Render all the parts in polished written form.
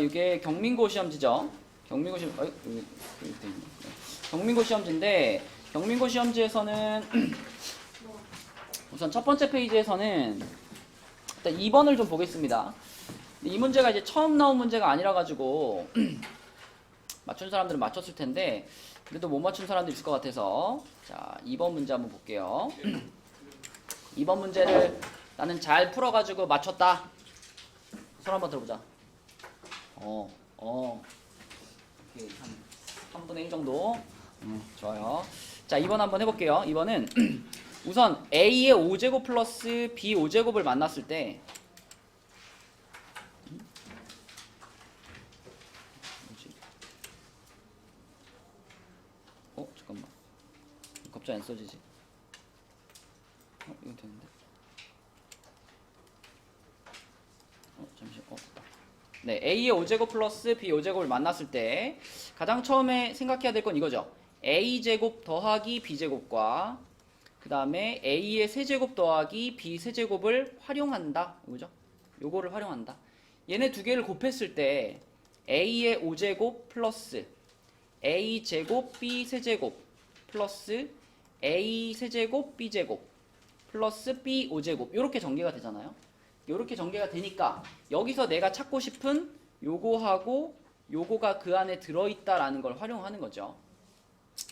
이게 경민고 시험지죠. 경민고 시험, 여기 돼 있네. 경민고 시험지인데, 경민고 시험지에서는 우선 첫 번째 페이지에서는 일단 2번을 좀 보겠습니다. 이 문제가 이제 처음 나온 문제가 아니라 가지고 맞춘 사람들은 맞췄을 텐데 그래도 못 맞춘 사람도 있을 것 같아서 자 2번 문제 한번 볼게요. 2번 문제를 나는 잘 풀어가지고 맞췄다. 손 한번 들어보자. 이렇게 한 3분의 1 정도. 좋아요. 자 2번 한번 해볼게요. 2번은 우선 A의 5제곱 플러스 B 5제곱을 만났을 때 잠깐만. 갑자기 안 써지지? 이거 되는데? 잠시. 됐다. 네, A의 5제곱 플러스 B 5제곱을 만났을 때 가장 처음에 생각해야 될 건 이거죠. A제곱 더하기 B제곱과 그 다음에 A의 세제곱 더하기 B 세제곱을 활용한다. 이거죠? 요거를 활용한다. 얘네 두 개를 곱했을 때 A의 5제곱 플러스 A제곱 B 세제곱 플러스 A 세제곱 B 제곱 플러스 B 5제곱 이렇게 전개가 되잖아요. 이렇게 전개가 되니까 여기서 내가 찾고 싶은 요거하고 요거가 그 안에 들어있다라는 걸 활용하는 거죠.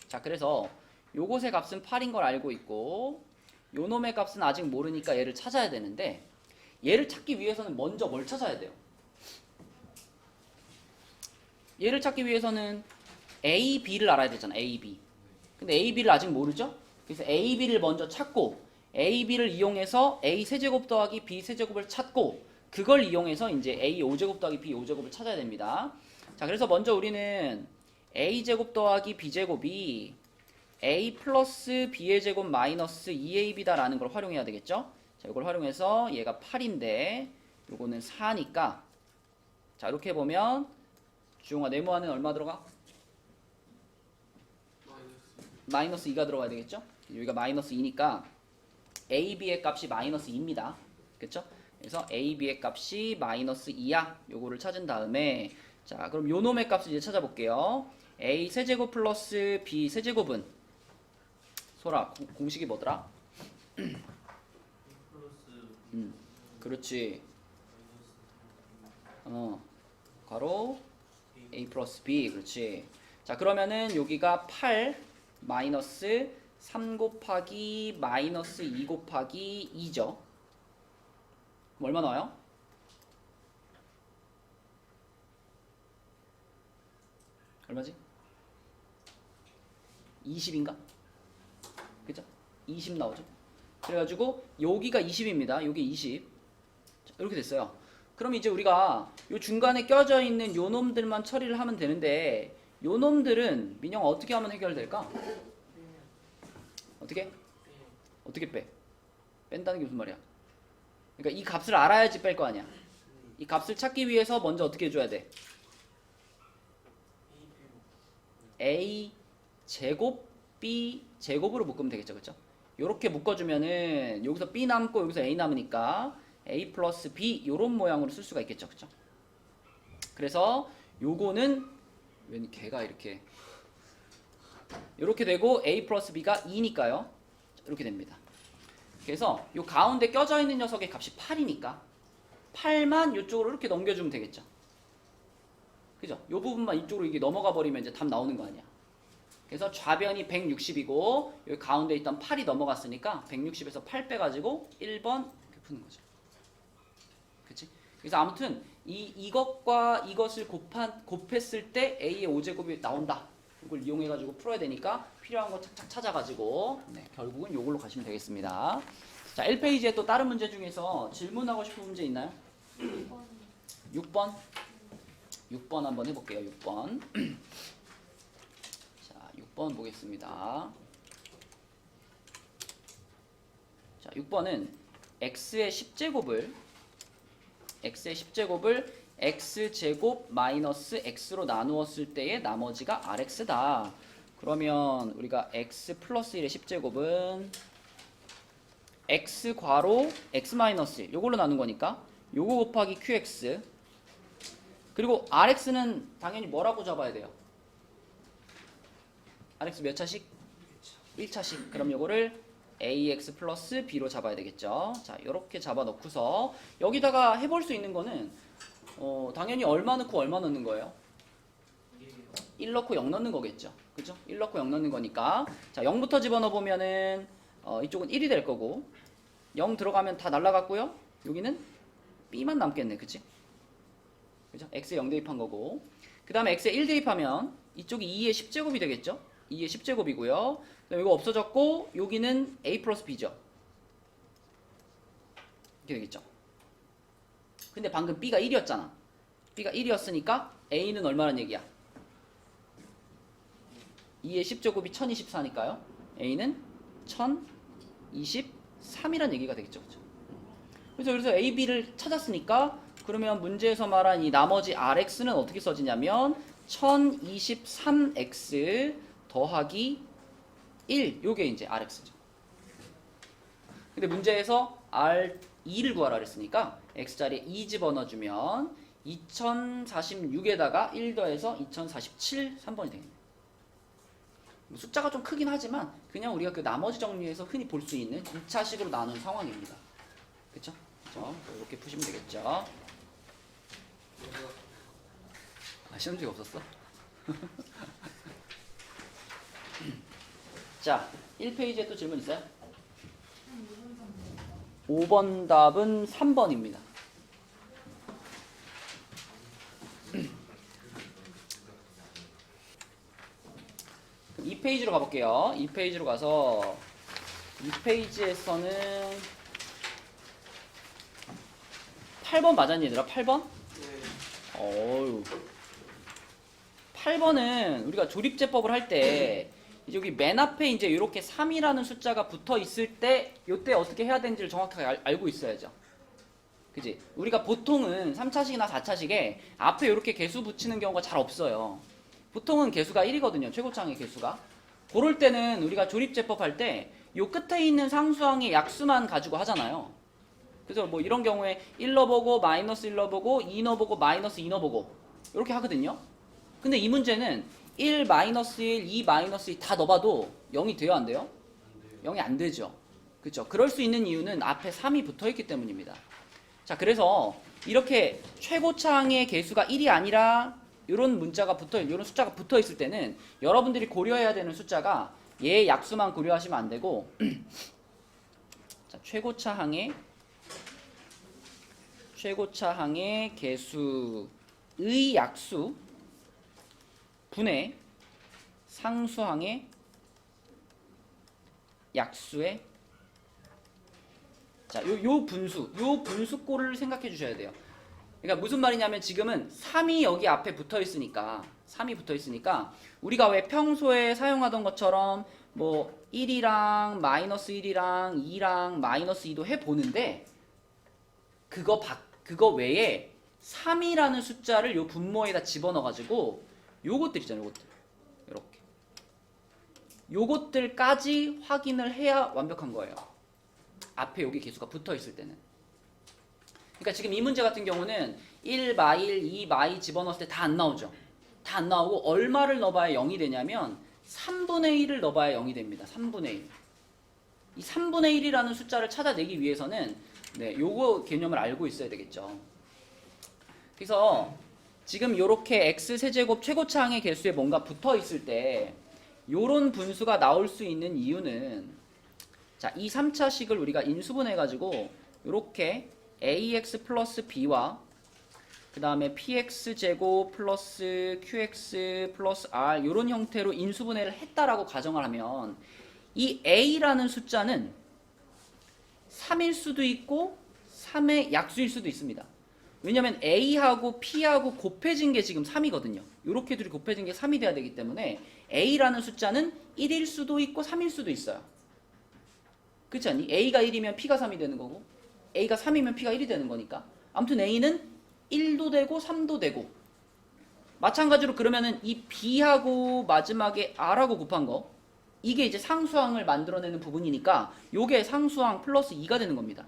자, 그래서 요것의 값은 8인 걸 알고 있고 요 놈의 값은 아직 모르니까 얘를 찾아야 되는데 얘를 찾기 위해서는 먼저 뭘 찾아야 돼요? 얘를 찾기 위해서는 A, B를 알아야 되잖아. A, B. 근데 A, B를 아직 모르죠? 그래서 A, B를 먼저 찾고 A, B를 이용해서 A 세제곱 더하기 B 세제곱을 찾고 그걸 이용해서 이제 A 5제곱 더하기 B 5제곱을 찾아야 됩니다. 자, 그래서 먼저 우리는 A 제곱 더하기 B 제곱이 A 플러스 B의 제곱 마이너스 2AB다라는 걸 활용해야 되겠죠? 자, 이걸 활용해서 얘가 8인데 요거는 4니까 자, 이렇게 보면 주용아 네모안은 얼마 들어가? 마이너스 2가 들어가야 되겠죠? 여기가 마이너스 2니까 AB의 값이 마이너스 2입니다. 그쵸? 그래서 AB의 값이 마이너스 2야. 요거를 찾은 다음에 자, 그럼 요 놈의 값을 이제 찾아볼게요. A 세제곱 플러스 B 세제곱은 소라 공식이 뭐더라? 그렇지. 괄호 A 플러스 B. 그렇지. 자, 그러면은 여기가 8 마이너스 3 곱하기 마이너스 2 곱하기 2죠. 얼마 나와요? 얼마지? 20인가? 그죠? 20 나오죠? 그래가지고 여기가 20입니다. 여기 20. 자, 이렇게 됐어요. 그럼 이제 우리가 요 중간에 껴져 있는 요 놈들만 처리를 하면 되는데 요 놈들은 민영아 어떻게 하면 해결될까? 어떻게? 어떻게 빼? 뺀다는 게 무슨 말이야? 그러니까 이 값을 알아야지 뺄 거 아니야. 이 값을 찾기 위해서 먼저 어떻게 해줘야 돼? A 제곱 B 제곱으로 묶으면 되겠죠, 그렇죠? 요렇게 묶어주면은 여기서 B 남고 여기서 A 남으니까 A 플러스 B 요런 모양으로 쓸 수가 있겠죠, 그렇죠? 그래서 요거는 왠 걔가 이렇게 되고 A 플러스 B가 2니까요. 이렇게 됩니다. 그래서 요 가운데 껴져 있는 녀석의 값이 8이니까 8만 이쪽으로 이렇게 넘겨주면 되겠죠. 그죠? 요 부분만 이쪽으로 이게 넘어가 버리면 이제 답 나오는 거 아니야. 그래서 좌변이 160이고 여기 가운데 있던 8이 넘어갔으니까 160에서 8 빼가지고 1번 이렇게 푸는 거죠. 그치? 그래서 아무튼 이것과 이것을 곱했을 때 A의 5제곱이 나온다. 이걸 이용해가지고 풀어야 되니까 필요한 거 착착 찾아가지고 결국은 이걸로 가시면 되겠습니다. 자, 1페이지에 또 다른 문제 중에서 질문하고 싶은 문제 있나요? 6번. 6번 한번 해볼게요. 6번. 자, 6번 보겠습니다. 자, 6번은 x의 10제곱을 x제곱 마이너스 x로 나누었을 때의 나머지가 rx다. 그러면 우리가 x 플러스 1의 10제곱은 x 괄호 x 마이너스 1 요걸로 나눈 거니까 요거 곱하기 qx 그리고 RX는 당연히 뭐라고 잡아야 돼요? RX 몇 차씩? 1차씩. 그럼 요거를 AX 플러스 B로 잡아야 되겠죠. 자, 요렇게 잡아 놓고서 여기다가 해볼 수 있는 거는 당연히 얼마 넣고 얼마 넣는 거예요? 1 넣고 0 넣는 거겠죠. 그죠? 1 넣고 0 넣는 거니까. 자, 0부터 집어넣어 보면은 이쪽은 1이 될 거고 0 들어가면 다 날라갔고요. 여기는 B만 남겠네. 그치? 그죠? X에 0 대입한 거고. 그 다음에 X에 1 대입하면 이쪽이 2의 10제곱이 되겠죠? 2의 10제곱이고요. 그다음에 이거 없어졌고 여기는 A 플러스 B죠. 이렇게 되겠죠. 근데 방금 B가 1이었잖아. B가 1이었으니까 A는 얼마란 얘기야? 2의 10제곱이 1024니까요. A는 1023이란 얘기가 되겠죠. 그렇죠? 그래서 A, B를 찾았으니까 그러면 문제에서 말한 이 나머지 RX는 어떻게 써지냐면 1023X 더하기 1 요게 이제 RX죠. 근데 문제에서 R2를 구하라 그랬으니까 X자리에 2 집어넣어주면 2046에다가 1 더해서 2047 3번이 되겠네요. 숫자가 좀 크긴 하지만 그냥 우리가 그 나머지 정리해서 흔히 볼 수 있는 2차식으로 나눈 상황입니다. 그쵸? 이렇게 푸시면 되겠죠. 시험지가 없었어? 자, 1페이지에 또 질문 있어요? 5번 답은 3번입니다. 그럼 2페이지로 가볼게요. 2페이지로 가서 2페이지에서는 8번 맞았니 얘들아? 8번? 네. 어우. 8번은 우리가 조립제법을 할 때 여기 맨 앞에 이제 이렇게 3이라는 숫자가 붙어 있을 때 요때 어떻게 해야 되는지를 정확하게 알고 있어야죠. 그지? 우리가 보통은 3차식이나 4차식에 앞에 이렇게 개수 붙이는 경우가 잘 없어요. 보통은 개수가 1이거든요. 최고차항의 개수가. 그럴 때는 우리가 조립제법 할 때 요 끝에 있는 상수항의 약수만 가지고 하잖아요. 그래서 뭐 이런 경우에 1 넣어보고 마이너스 1 넣어보고 2 넣어보고 마이너스 2 넣어보고 이렇게 하거든요. 근데 이 문제는 1 마이너스 1, 2 마이너스 2 다 넣어봐도 0이 돼요 안 돼요? 0이 안 되죠. 그렇죠? 그럴 수 있는 이유는 앞에 3이 붙어있기 때문입니다. 자, 그래서 이렇게 최고차항의 개수가 1이 아니라 이런 숫자가 붙어있을 때는 여러분들이 고려해야 되는 숫자가 얘의 약수만 고려하시면 안 되고 자, 최고차항의 개수의 약수 분의 상수항의 약수의 자, 요 분수꼴을 생각해 주셔야 돼요. 그러니까 무슨 말이냐면 지금은 3이 여기 앞에 붙어 있으니까 우리가 왜 평소에 사용하던 것처럼 뭐 1이랑 마이너스 1이랑 2랑 마이너스 2도 해 보는데 그거 외에 3이라는 숫자를 요 분모에다 집어넣어 가지고 요것들 있잖아요. 요것들. 요것들까지 확인을 해야 완벽한 거예요. 앞에 여기 개수가 붙어 있을 때는. 그러니까 지금 이 문제 같은 경우는 1 마일, 2 마이 집어넣었을 때 다 안 나오죠. 다 안 나오고 얼마를 넣어봐야 0이 되냐면 3분의 1을 넣어봐야 0이 됩니다. 3분의 1. 이 3분의 1이라는 숫자를 찾아내기 위해서는 요거 개념을 알고 있어야 되겠죠. 그래서 지금 요렇게 x세제곱 최고차항의 개수에 뭔가 붙어 있을 때 요런 분수가 나올 수 있는 이유는 자, 이 3차식을 우리가 인수분해 가지고 요렇게 ax 플러스 b와 그 다음에 px제곱 플러스 qx 플러스 r 요런 형태로 인수분해를 했다라고 가정을 하면 이 a라는 숫자는 3일 수도 있고 3의 약수일 수도 있습니다. 왜냐면 a하고 p하고 곱해진 게 지금 3이거든요. 요렇게 둘이 곱해진 게 3이 돼야 되기 때문에 a라는 숫자는 1일 수도 있고 3일 수도 있어요. 그렇지 않니? a가 1이면 p가 3이 되는 거고 a가 3이면 p가 1이 되는 거니까 아무튼 a는 1도 되고 3도 되고 마찬가지로 그러면은 이 b하고 마지막에 r하고 곱한 거 이게 이제 상수항을 만들어내는 부분이니까 요게 상수항 플러스 2가 되는 겁니다.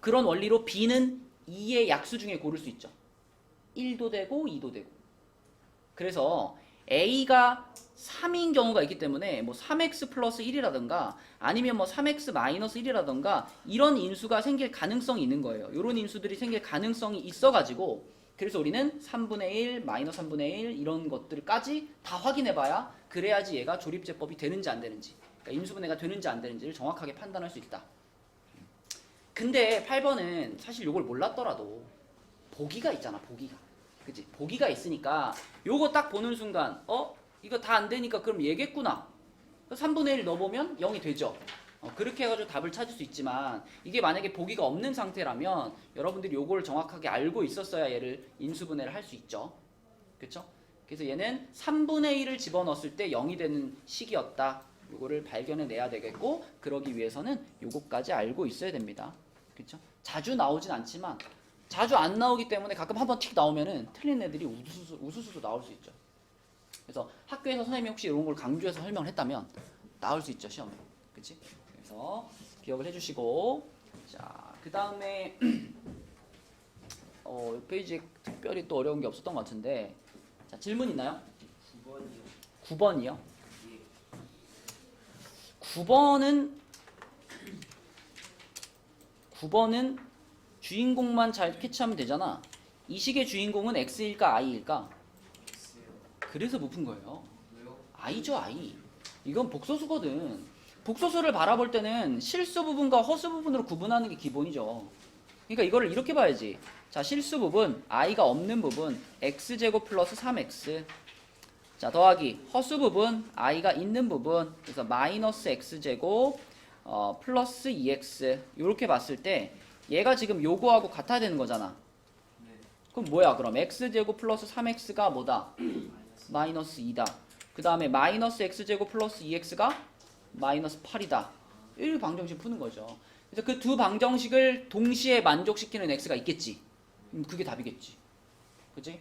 그런 원리로 b는 2의 약수 중에 고를 수 있죠. 1도 되고 2도 되고. 그래서 a가 3인 경우가 있기 때문에 뭐 3x 플러스 1이라든가 아니면 뭐 3x 마이너스 1이라든가 이런 인수가 생길 가능성이 있는 거예요. 이런 인수들이 생길 가능성이 있어가지고 그래서 우리는 3분의 1, 마이너스 3분의 1 이런 것들까지 다 확인해봐야 그래야지 얘가 조립제법이 되는지 안 되는지, 그러니까 인수분해가 되는지 안 되는지를 정확하게 판단할 수 있다. 근데 8번은 사실 요걸 몰랐더라도 보기가 있잖아. 보기가. 그치? 보기가 있으니까 요거 딱 보는 순간 이거 다 안 되니까 그럼 얘겠구나. 3분의 1 넣어보면 0이 되죠. 그렇게 해가지고 답을 찾을 수 있지만 이게 만약에 보기가 없는 상태라면 여러분들이 요걸 정확하게 알고 있었어야 얘를 인수분해를 할 수 있죠. 그쵸? 그래서 얘는 3분의 1을 집어넣었을 때 0이 되는 식이었다. 요거를 발견해내야 되겠고 그러기 위해서는 요거까지 알고 있어야 됩니다. 그쵸? 자주 나오진 않지만 자주 안 나오기 때문에 가끔 한번 틱 나오면은 틀린 애들이 우수수도 나올 수 있죠. 그래서 학교에서 선생님이 혹시 이런 걸 강조해서 설명을 했다면 나올 수 있죠, 시험에. 그치? 그래서 기억을 해주시고, 자, 그 다음에 이 페이지에 특별히 또 어려운 게 없었던 것 같은데, 자, 질문 있나요? 9번이요. 9번은 주인공만 잘 캐치하면 되잖아. 이 식의 주인공은 X일까 I일까? 그래서 못 푼 거예요. I죠, I. 이건 복소수거든. 복소수를 바라볼 때는 실수 부분과 허수 부분으로 구분하는 게 기본이죠. 그러니까 이거를 이렇게 봐야지. 자, 실수 부분, I가 없는 부분, X제곱 플러스 3X. 자, 더하기 허수 부분, I가 있는 부분, 그래서 마이너스 X제곱 플러스 2X. 이렇게 봤을 때 얘가 지금 요거하고 같아야 되는 거잖아. 그럼 뭐야? 그럼 X제곱 플러스 3X가 뭐다? 마이너스 2다. 그 다음에 마이너스 X제곱 플러스 2X가 마이너스 8이다. 이 방정식 푸는 거죠. 그래서 그 두 방정식을 동시에 만족시키는 X가 있겠지. 그게 답이겠지. 그치?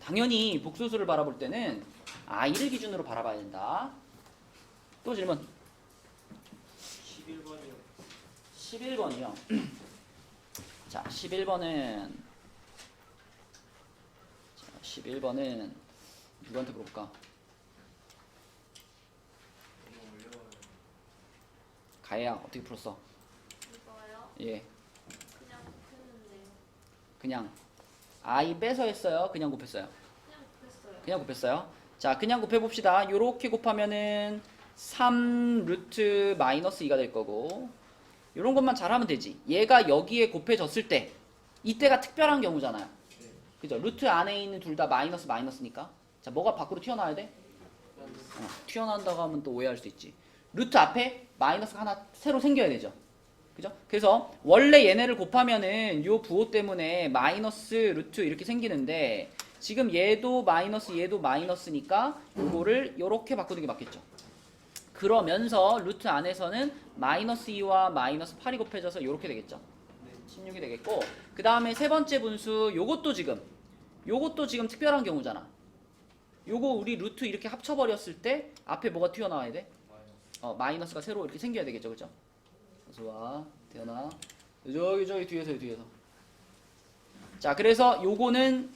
당연히 복소수를 바라볼 때는 I를 기준으로 바라봐야 된다. 또 질문. 11번이요. 자, 11번은 누구한테 물어볼까? 가혜야, 어떻게 풀었어? 이거요? 예. 그냥 곱했는데요. 그냥 I 빼서 했어요? 그냥 곱했어요? 그냥 곱했어요. 그냥 곱했어요? 자, 그냥 곱해봅시다. 요렇게 곱하면은 3 루트 마이너스 2가 될 거고 요런 것만 잘하면 되지. 얘가 여기에 곱해졌을 때 이때가 특별한 경우잖아요. 그죠? 루트 안에 있는 둘 다 마이너스 마이너스니까. 자, 뭐가 밖으로 튀어나와야 돼? 튀어나온다고 하면 또 오해할 수 있지. 루트 앞에 마이너스가 하나 새로 생겨야 되죠. 그죠? 그래서 원래 얘네를 곱하면은 요 부호 때문에 마이너스 루트 이렇게 생기는데 지금 얘도 마이너스니까 이거를 요렇게 바꾸는 게 맞겠죠. 그러면서 루트 안에서는 마이너스 2와 마이너스 8이 곱해져서 요렇게 되겠죠. 16이 되겠고 그 다음에 세 번째 분수 요것도 지금 특별한 경우잖아. 요거 우리 루트 이렇게 합쳐버렸을 때 앞에 뭐가 튀어나와야 돼? 마이너스가 새로 이렇게 생겨야 되겠죠. 그죠? 어서와 태어나 저기 뒤에서 자, 그래서 요거는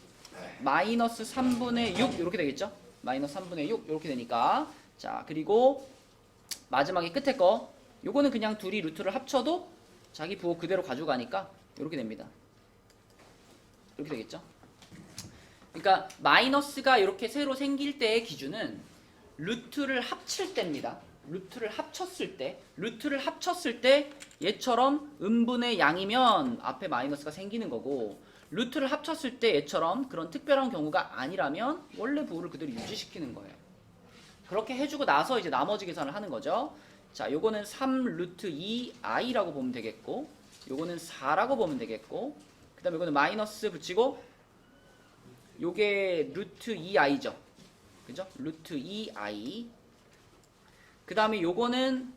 마이너스 3분의 6 이렇게 되겠죠. 마이너스 3분의 6 이렇게 되니까 자, 그리고 마지막에 끝에 거 요거는 그냥 둘이 루트를 합쳐도 자기 부호 그대로 가져가니까 이렇게 됩니다. 이렇게 되겠죠. 그러니까 마이너스가 이렇게 새로 생길 때의 기준은 루트를 합칠 때입니다. 루트를 합쳤을 때 얘처럼 음분의 양이면 앞에 마이너스가 생기는 거고 루트를 합쳤을 때 얘처럼 그런 특별한 경우가 아니라면 원래 부호를 그대로 유지시키는 거예요. 그렇게 해주고 나서 이제 나머지 계산을 하는 거죠. 자, 요거는 3 루트 2i라고 보면 되겠고 요거는 4라고 보면 되겠고 그 다음에 요거는 마이너스 붙이고 요게 루트 2i죠. 그죠? 루트 2i 그 다음에 요거는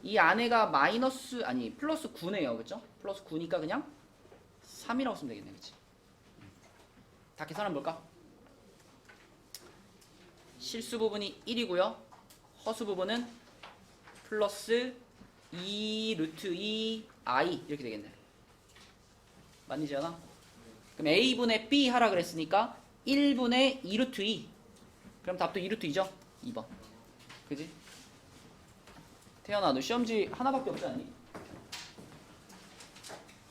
이 안에가 플러스 9네요. 그죠? 플러스 9니까 그냥 3이라고 쓰면 되겠네. 그치? 다 계산하면 뭘까? 실수 부분이 1이고요. 허수 부분은 플러스 2 루트 2 i 이렇게 되겠네. 맞니, 지연아? 그럼 A분의 B 하라 그랬으니까 1분의 2 루트 2. 그럼 답도 2 루트 2죠? 2번. 그지? 태연아 너 시험지 하나밖에 없지 않니?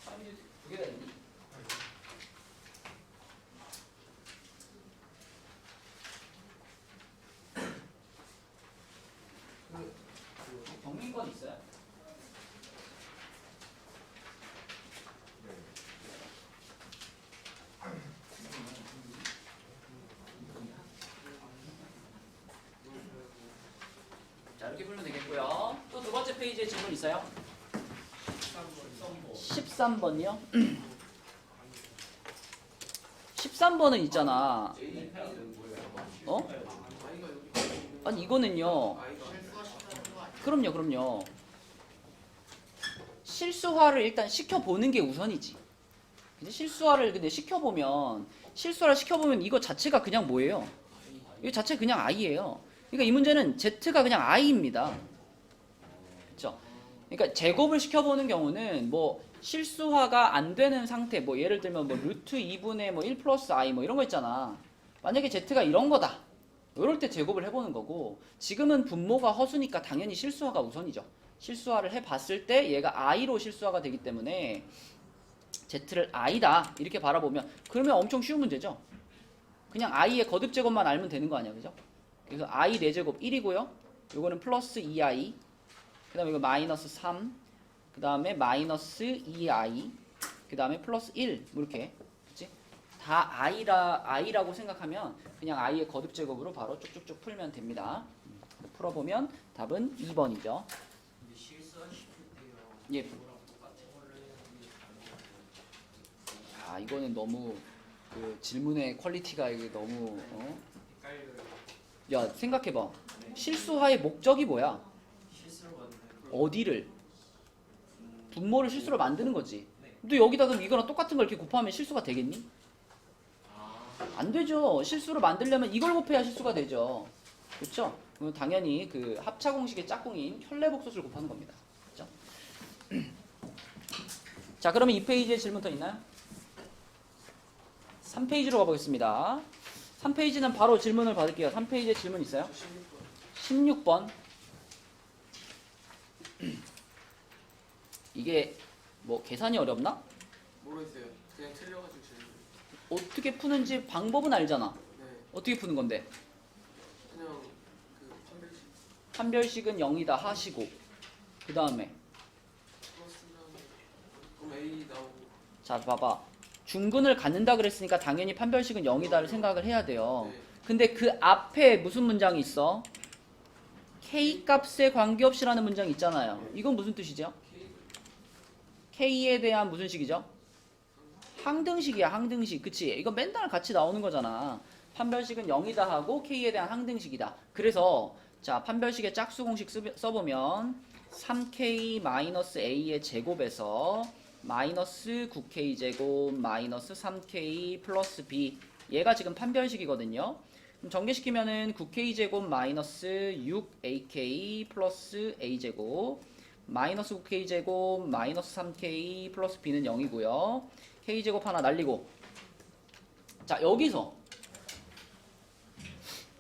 시험지 2개가 있니? 경민권 있어요? 자 이렇게 풀면 되겠고요. 또 두 번째 페이지에 질문 있어요? 13번이요? 13번은 있잖아. 어? 아니 이거는요. 그럼요. 실수화를 일단 시켜보는 게 우선이지. 근데 실수화를 시켜보면 이거 자체가 그냥 뭐예요? 이거 자체 그냥 i예요. 그러니까 이 문제는 z가 그냥 i입니다. 그렇죠? 그러니까 제곱을 시켜보는 경우는 뭐 실수화가 안 되는 상태, 뭐 예를 들면 뭐 루트 2분의 뭐 1 플러스 i 뭐 이런 거 있잖아. 만약에 z가 이런 거다. 이럴 때 제곱을 해보는 거고, 지금은 분모가 허수니까 당연히 실수화가 우선이죠. 실수화를 해봤을 때 얘가 i로 실수화가 되기 때문에 z를 i다 이렇게 바라보면 그러면 엄청 쉬운 문제죠. 그냥 i의 거듭 제곱만 알면 되는 거 아니야, 그죠? 그래서 i 4제곱 1이고요. 요거는 플러스 2i. 그 다음에 이거 마이너스 3. 그 다음에 마이너스 2i. 그 다음에 플러스 1. 뭐 이렇게. 그치? 다 i라고 생각하면 그냥 i의 거듭 제곱으로 바로 쭉쭉쭉 풀면 됩니다. 풀어보면 답은 2번이죠. 예. 아, 이거는 너무 그 질문의 퀄리티가 이게 너무 야, 생각해봐. 실수화의 목적이 뭐야? 어디를? 분모를 실수로 만드는 거지. 너 여기다 그럼 이거랑 똑같은 걸 이렇게 곱하면 실수가 되겠니? 안 되죠. 실수로 만들려면 이걸 곱해야 실수가 되죠. 그렇죠? 그럼 당연히 그 합차 공식의 짝꿍인 혈례복소수를 곱하는 겁니다. 그렇죠? 자, 그러면 이 페이지에 질문 더 있나요? 3페이지로 가보겠습니다. 3페이지는 바로 질문을 받을게요. 3페이지에 질문 있어요? 16번. 이게 뭐 계산이 어렵나? 모르겠어요. 그냥 틀려가지고 질문. 어떻게 푸는지 방법은 알잖아. 네. 어떻게 푸는 건데? 그냥 그 판별식 판별식은 0이다 하시고 그 다음에 플러스면 그럼 A 나오고. 자 봐봐. 중근을 갖는다 그랬으니까 당연히 판별식은 0이다를 생각을 해야 돼요. 네. 근데 그 앞에 무슨 문장이 있어? K값에 관계없이라는 문장이 있잖아요. 이건 무슨 뜻이죠? K에 대한 무슨 식이죠? 항등식이야, 항등식. 그치? 이거 맨날 같이 나오는 거잖아. 판별식은 0이다 하고 K에 대한 항등식이다. 그래서 자, 판별식의 짝수 공식 써보면 3K-A의 제곱에서 마이너스 9K 제곱 마이너스 3K 플러스 B, 얘가 지금 판별식이거든요. 그럼 전개시키면은 9K 제곱 마이너스 6AK 플러스 A 제곱 마이너스 9K 제곱 마이너스 3K 플러스 B는 0이고요. K 제곱 하나 날리고, 자 여기서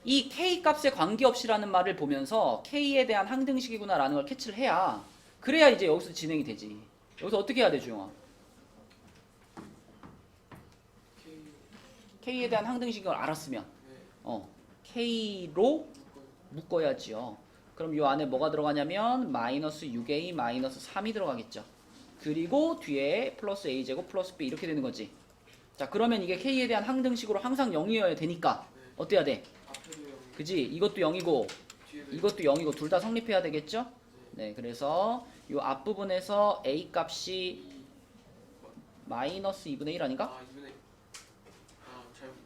이 K 값에 관계없이라는 말을 보면서 K에 대한 항등식이구나 라는 걸 캐치를 해야, 그래야 이제 여기서 진행이 되지. 여기서 어떻게 해야 돼, 주영아? K K에 대한 항등식을 알았으면 네. K로 묶어야지요. 그럼 요 안에 뭐가 들어가냐면 마이너스 6A 마이너스 3이 들어가겠죠. 그리고 뒤에 플러스 A제곱 플러스 B 이렇게 되는 거지. 자, 그러면 이게 K에 대한 항등식으로 항상 0이어야 되니까 어때야 돼? 앞에도 0. 그지? 이것도 0이고 뒤에도 이것도 0이고 둘 다 성립해야 되겠죠? 네, 그래서 요 앞부분에서 A 값이 마이너스 2분의 1 아닌가? 아 2분의 잘못.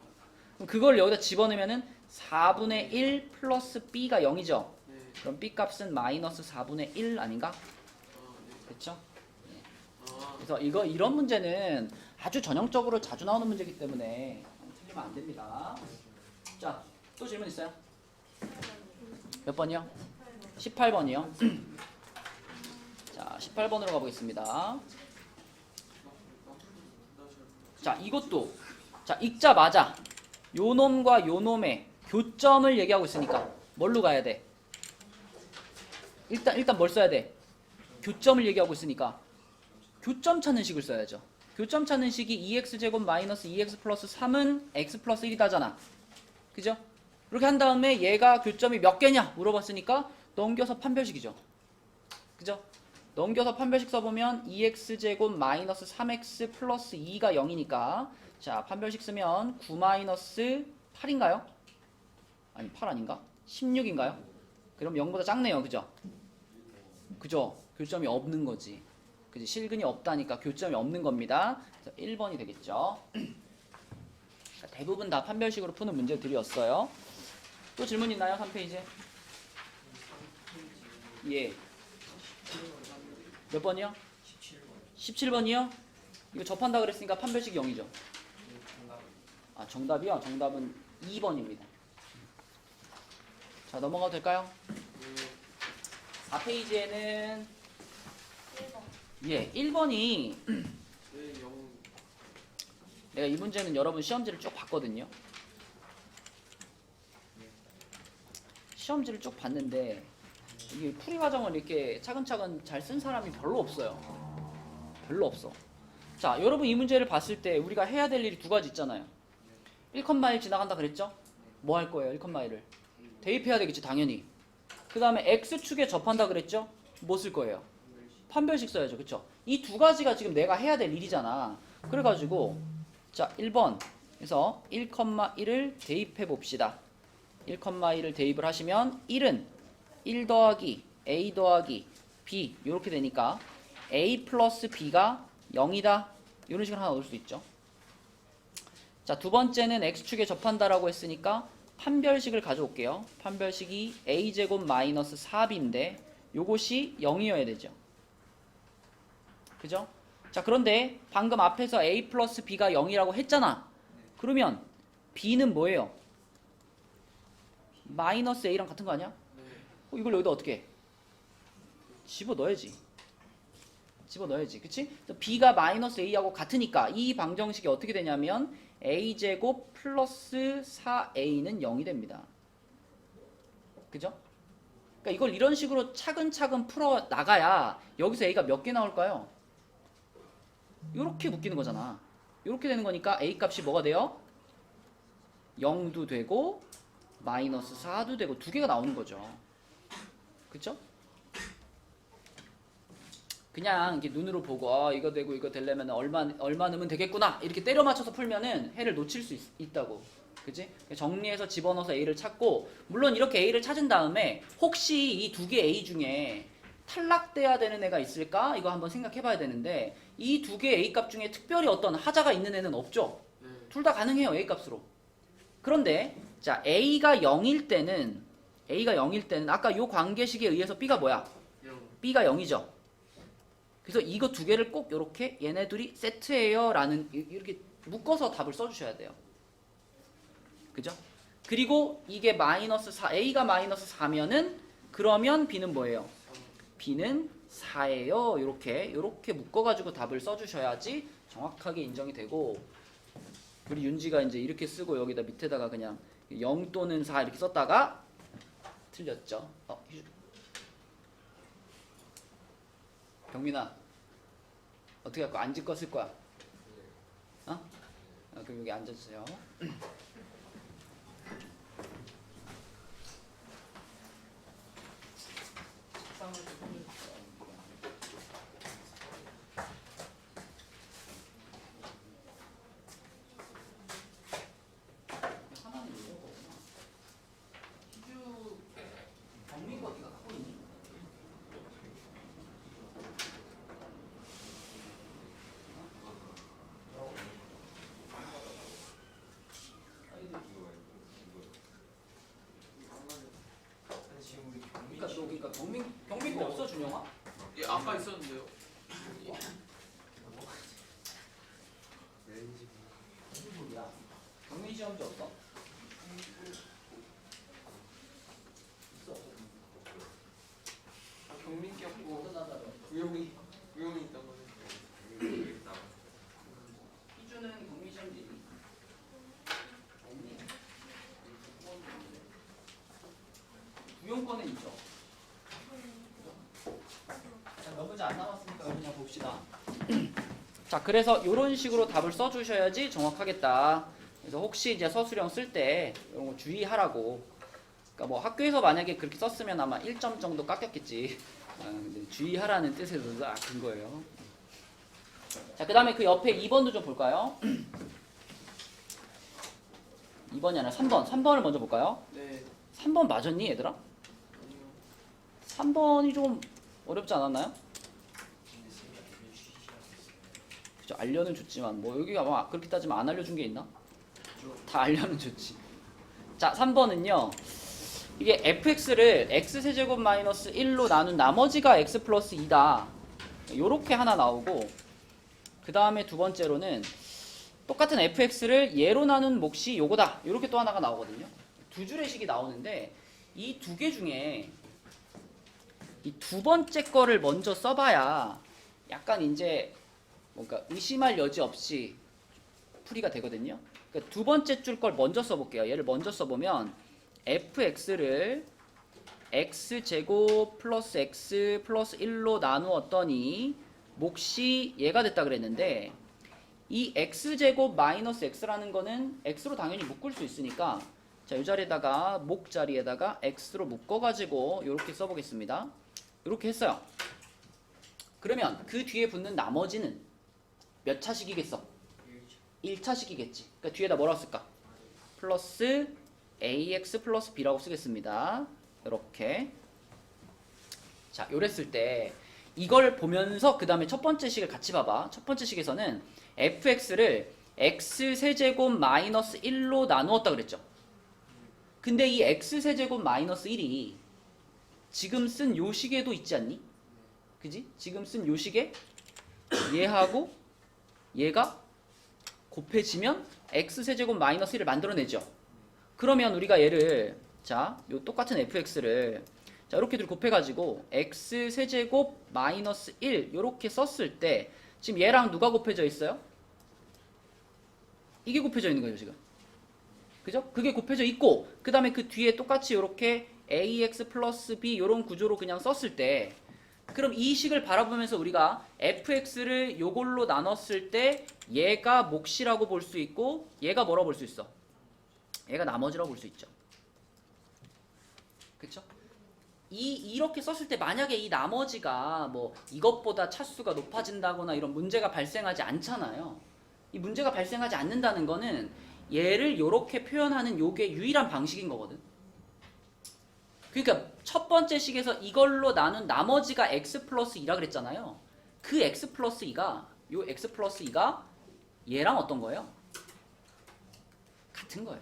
그럼 그걸 여기다 집어넣으면은 4분의 1 플러스 B가 0이죠? 네. 그럼 B 값은 마이너스 4분의 1 아닌가? 네. 그렇죠? 아 그래서 이런 문제는 아주 전형적으로 자주 나오는 문제이기 때문에 틀리면 안 됩니다. 자, 또 질문 있어요? 몇 번이요? 18번이요. 자, 18번으로 가보겠습니다. 자, 이것도 자, 읽자마자 요 놈과 요 놈의 교점을 얘기하고 있으니까 뭘로 가야 돼? 일단 뭘 써야 돼? 교점을 얘기하고 있으니까 교점 찾는 식을 써야죠. 교점 찾는 식이 2x제곱 마이너스 2x 플러스 3은 x 플러스 1이다잖아. 그죠? 그렇게 한 다음에 얘가 교점이 몇 개냐 물어봤으니까 넘겨서 판별식이죠. 그죠? 넘겨서 판별식 써보면 2x제곱 마이너스 3x 플러스 2가 0이니까 자, 판별식 쓰면 9 마이너스 8인가요? 아니 8 아닌가? 16인가요? 그럼 0보다 작네요. 그죠? 그죠? 교점이 없는 거지. 그지? 실근이 없다니까 교점이 없는 겁니다. 그래서 1번이 되겠죠. 대부분 다 판별식으로 푸는 문제들이었어요. 또 질문 있나요? 3페이지. 예. 몇 번이요? 17번이요? 이거 접한다 그랬으니까 판별식 0이죠. 아, 정답이요? 정답은 2번입니다. 자, 넘어가도 될까요? 4페이지에는 1번. 예, 1번이 네, 0. 내가 이 문제는 여러분 시험지를 쭉 봤거든요. 시험지를 쭉 봤는데 이게 풀이 과정을 이렇게 차근차근 잘 쓴 사람이 별로 없어요. 별로 없어. 자, 여러분 이 문제를 봤을 때 우리가 해야 될 일이 두 가지 있잖아요. 1컴마1 지나간다 그랬죠? 뭐 할 거예요? 1컴마1을 대입해야 되겠지 당연히. 그 다음에 x축에 접한다 그랬죠? 뭐 쓸 거예요? 판별식 써야죠. 그쵸? 이 두 가지가 지금 내가 해야 될 일이잖아. 그래가지고 자, 1번에서 1,1을 대입해 봅시다. 1,1을 대입을 하시면 1은 1 더하기 a 더하기 b 이렇게 되니까 a 플러스 b가 0이다. 이런 식으로 하나 얻을 수 있죠. 자, 두 번째는 x축에 접한다라고 했으니까 판별식을 가져올게요. 판별식이 a제곱 마이너스 4b인데 요것이 0이어야 되죠. 그죠? 자, 그런데 방금 앞에서 a 플러스 b가 0이라고 했잖아. 그러면 b는 뭐예요? 마이너스 a랑 같은 거 아니야? 이걸 여기다 어떻게 해? 집어넣어야지. 집어넣어야지. 그치? b가 마이너스 a하고 같으니까 이 방정식이 어떻게 되냐면 a제곱 플러스 4a는 0이 됩니다. 그죠? 그러니까 이걸 이런 식으로 차근차근 풀어 나가야 여기서 a가 몇 개 나올까요? 이렇게 묶이는 거잖아. 이렇게 되는 거니까 a 값이 뭐가 돼요? 0도 되고 마이너스 4도 되고 두 개가 나오는 거죠. 그쵸? 그냥 이렇게 눈으로 보고 이거 되고 이거 되려면 얼마 넣으면 되겠구나 이렇게 때려 맞춰서 풀면은 해를 놓칠 수 있다고. 그치? 정리해서 집어넣어서 a를 찾고, 물론 이렇게 a를 찾은 다음에 혹시 이 두 개 a 중에 탈락돼야 되는 애가 있을까? 이거 한번 생각해 봐야 되는데 이 두 개 a 값 중에 특별히 어떤 하자가 있는 애는 없죠. 둘 다 가능해요. a 값으로. 그런데 자, a가 0일 때는 아까 요 관계식에 의해서 b가 뭐야? 0. b가 0이죠. 그래서 이거 두 개를 꼭 이렇게 얘네 둘이 세트예요 라는 이렇게 묶어서 답을 써주셔야 돼요. 그죠? 그리고 이게 마이너스 4, a가 마이너스 4면은 그러면 b는 뭐예요? b는 4예요. 이렇게 묶어가지고 답을 써주셔야지 정확하게 인정이 되고, 우리 윤지가 이제 이렇게 쓰고 여기다 밑에다가 그냥 0 또는 4 이렇게 썼다가 틀렸죠. 경민아, 어떻게 할 거야? 앉을 거 쓸 거야? 그럼 여기 앉아주세요. 그러니까 경민 거 없어 준영아? 예, 아까 있었는데요. 무슨 소리야? 경민 시험지 없어? 있어. 경민 꼈고 어떤 구용이 있단 말이에요. 희주는 이용권은 있죠. 자, 몇 문제 안 남았으니까 그냥 봅시다. 자, 그래서 이런 식으로 답을 써주셔야지 정확하겠다. 그래서 혹시 이제 서술형 쓸 때 이런 거 주의하라고. 그러니까 뭐 학교에서 만약에 그렇게 썼으면 아마 1점 정도 깎였겠지. 근데 주의하라는 뜻에서 든 거예요. 자, 그 다음에 그 옆에 2번도 좀 볼까요? 2번이 아니라 3번. 3번을 먼저 볼까요? 네. 3번 맞았니, 얘들아? 아니요. 3번이 좀 어렵지 않았나요? 그죠, 알려는 줬지만 뭐 여기가 아마 그렇게 따지면 안 알려준 게 있나? 다 알려는 줬지. 자, 3번은요. 이게 fx를 x세제곱 마이너스 1로 나눈 나머지가 x 플러스 2다. 요렇게 하나 나오고, 그 다음에 두 번째로는 똑같은 fx를 얘로 나눈 몫이 요거다. 요렇게 또 하나가 나오거든요. 두 줄의 식이 나오는데 이 두 개 중에 이 두 번째 거를 먼저 써봐야 약간 이제 뭔가 의심할 여지 없이 풀이가 되거든요. 그러니까 두 번째 줄 걸 먼저 써볼게요. 얘를 먼저 써보면 fx를 x제곱 플러스 x 플러스 1로 나누었더니 몫이 얘가 됐다 그랬는데, 이 x제곱 마이너스 x라는 거는 x로 당연히 묶을 수 있으니까, 자, 이 자리에다가 목 자리에다가 x로 묶어가지고 이렇게 써보겠습니다. 이렇게 했어요. 그러면 그 뒤에 붙는 나머지는 몇 차식이겠어? 1차식이겠지. 그러니까 뒤에다 뭐라고 쓸까? 플러스 ax 플러스 b라고 쓰겠습니다. 이렇게. 자, 요랬을 때 이걸 보면서 그 다음에 첫 번째 식을 같이 봐봐. 첫 번째 식에서는 fx를 x세제곱 마이너스 1로 나누었다 그랬죠. 근데 이 x세제곱 마이너스 1이 지금 쓴 요 식에도 있지 않니? 그지? 지금 쓴 요 식에 얘하고 얘가 곱해지면 x세제곱 마이너스 1을 만들어내죠. 그러면 우리가 얘를, 자, 요 똑같은 fx를 자, 이렇게 둘 곱해가지고 x세제곱 마이너스 1 요렇게 썼을 때 지금 얘랑 누가 곱해져 있어요? 이게 곱해져 있는 거죠, 지금. 그죠? 그게 곱해져 있고, 그 다음에 그 뒤에 똑같이 요렇게 ax 플러스 b 요런 구조로 그냥 썼을 때, 그럼 이 식을 바라보면서 우리가 fx를 요걸로 나눴을 때 얘가 몫이라고 볼 수 있고, 얘가 뭐라고 볼 수 있어? 얘가 나머지라고 볼 수 있죠. 그쵸? 이렇게 썼을 때 만약에 이 나머지가 뭐 이것보다 차수가 높아진다거나 이런 문제가 발생하지 않잖아요. 이 문제가 발생하지 않는다는 거는 얘를 요렇게 표현하는 요게 유일한 방식인 거거든. 그러니까 첫 번째 식에서 이걸로 나눈 나머지가 x 플러스 2라 그랬잖아요. 그 x 플러스 2가 요 x 플러스 2가 얘랑 어떤 거예요? 같은 거예요.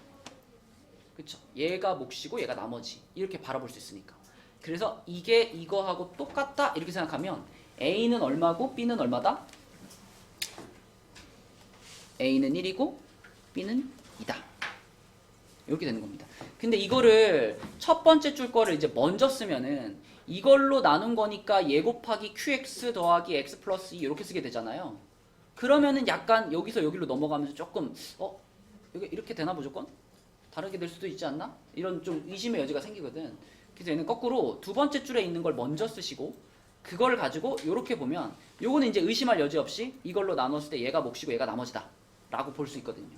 그쵸? 얘가 몫이고 얘가 나머지. 이렇게 바라볼 수 있으니까. 그래서 이게 이거하고 똑같다 이렇게 생각하면 A는 얼마고 B는 얼마다? A는 1이고 B는 2다. 이렇게 되는 겁니다. 근데 이거를 첫 번째 줄 거를 이제 먼저 쓰면은 이걸로 나눈 거니까 얘 곱하기 QX 더하기 X 플러스 2 이렇게 쓰게 되잖아요. 그러면은 약간 여기서 여기로 넘어가면서 조금 여기 이렇게 되나 무조건? 다르게 될 수도 있지 않나? 이런 좀 의심의 여지가 생기거든. 그래서 얘는 거꾸로 두 번째 줄에 있는 걸 먼저 쓰시고 그걸 가지고 이렇게 보면 요거는 이제 의심할 여지 없이 이걸로 나눴을 때 얘가 몫이고 얘가 나머지다 라고 볼 수 있거든요.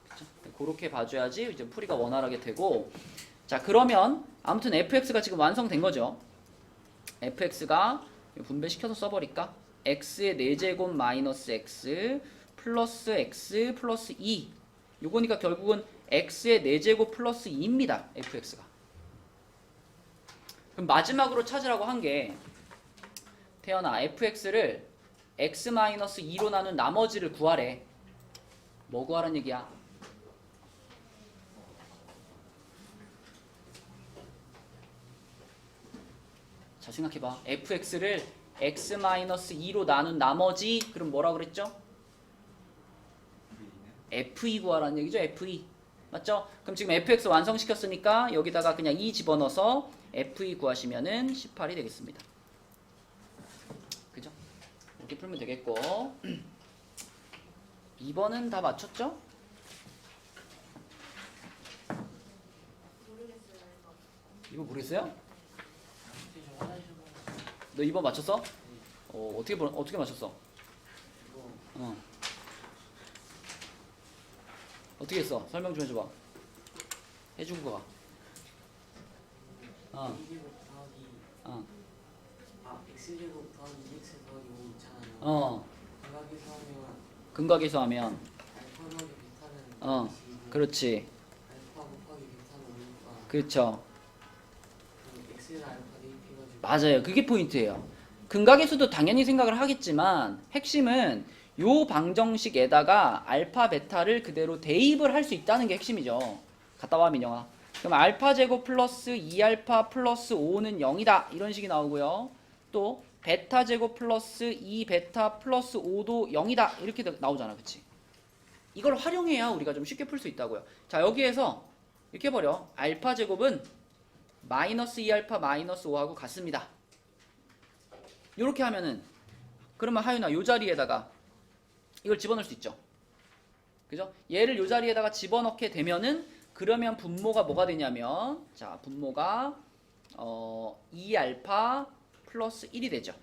그쵸? 그렇게 봐줘야지 이제 풀이가 원활하게 되고, 자, 그러면 아무튼 fx가 지금 완성된 거죠. fx가 분배시켜서 써버릴까? x의 4제곱 마이너스 x 플러스 x 플러스 2 요거니까 결국은 x의 4제곱 플러스 2입니다. fx가. 그럼 마지막으로 찾으라고 한 게, 태연아, fx를 x-2로 나눈 나머지를 구하래. 뭐 구하란 얘기야? 자, 생각해봐. fx를 x-2로 나눈 나머지, 그럼 뭐라 그랬죠? f2 구하라는 얘기죠. f2. 맞죠? 그럼 지금 fx 완성시켰으니까 여기다가 그냥 2 집어넣어서 f2 구하시면은 18이 되겠습니다. 그죠? 이렇게 풀면 되겠고 2번은 다 맞췄죠? 모르겠어요, 이거. 이거 모르겠어요? 그때 저 화장실 가서 너 2번 맞췄어? 어떻게 맞췄어? 이거 어. 어떻게 했어? 설명 좀 해줘봐. 해준 거가. 어. 2제곱 더하기 어. x제곱 더하기 2x 더하기 5 있잖아요. 어. 근각에서 하면 근각에서 하면. 알파 더하기 베타는 어. 2이고 그렇지. 알파 곱하기 베타는 5니까 그렇죠. 그 x를 알파 대입해가지고 맞아요. 그게 포인트예요. 근각에서도 당연히 생각을 하겠지만 핵심은 요 방정식에다가 알파 베타를 그대로 대입을 할 수 있다는 게 핵심이죠. 갔다 와 민영아. 그럼 알파 제곱 플러스 2알파 플러스 5는 0이다 이런 식이 나오고요. 또 베타 제곱 플러스 2베타 플러스 5도 0이다 이렇게 나오잖아. 그치? 이걸 활용해야 우리가 좀 쉽게 풀 수 있다고요. 자, 여기에서 이렇게 해버려. 알파 제곱은 마이너스 2알파 마이너스 5하고 같습니다. 이렇게 하면은 그러면 하윤아 요 자리에다가 이걸 집어넣을 수 있죠. 그죠? 얘를 요 자리에다가 집어넣게 되면은 그러면 분모가 뭐가 되냐면 자, 분모가 2알파 플러스 1이 되죠.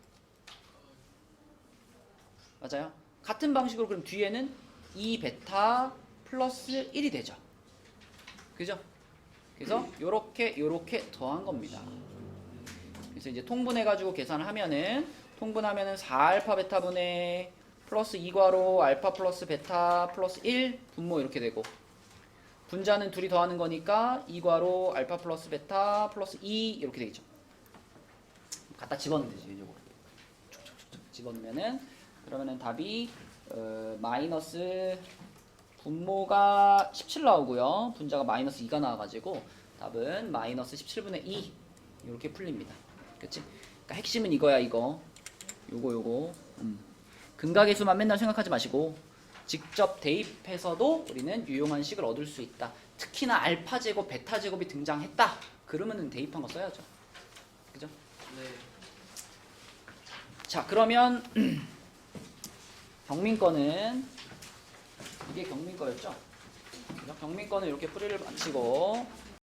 맞아요? 같은 방식으로 그럼 뒤에는 2베타 플러스 1이 되죠. 그죠? 그래서 요렇게 더한 겁니다. 그래서 이제 통분해가지고 계산을 하면은 통분하면은 4알파 베타분의 플러스 2괄호 알파 플러스 베타 플러스 1 분모 이렇게 되고 분자는 둘이 더하는 거니까 2괄호 알파 플러스 베타 플러스 2 이렇게 되겠죠. 갖다 집어넣으면 되지. 이쪽으로 촉촉촉촉 집어넣으면은 그러면은 답이 마이너스 분모가 17 나오고요. 분자가 마이너스 2가 나와가지고 답은 마이너스 17분의 2 이렇게 풀립니다. 그치? 그러니까 핵심은 이거야 이거. 요거. 근각의 수만 맨날 생각하지 마시고 직접 대입해서도 우리는 유용한 식을 얻을 수 있다. 특히나 알파 제곱, 베타 제곱이 등장했다. 그러면은 대입한 거 써야죠. 그죠? 네. 자, 그러면 경민 거는 이게 경민 거였죠? 그죠? 경민 거는 이렇게 풀이를 마치고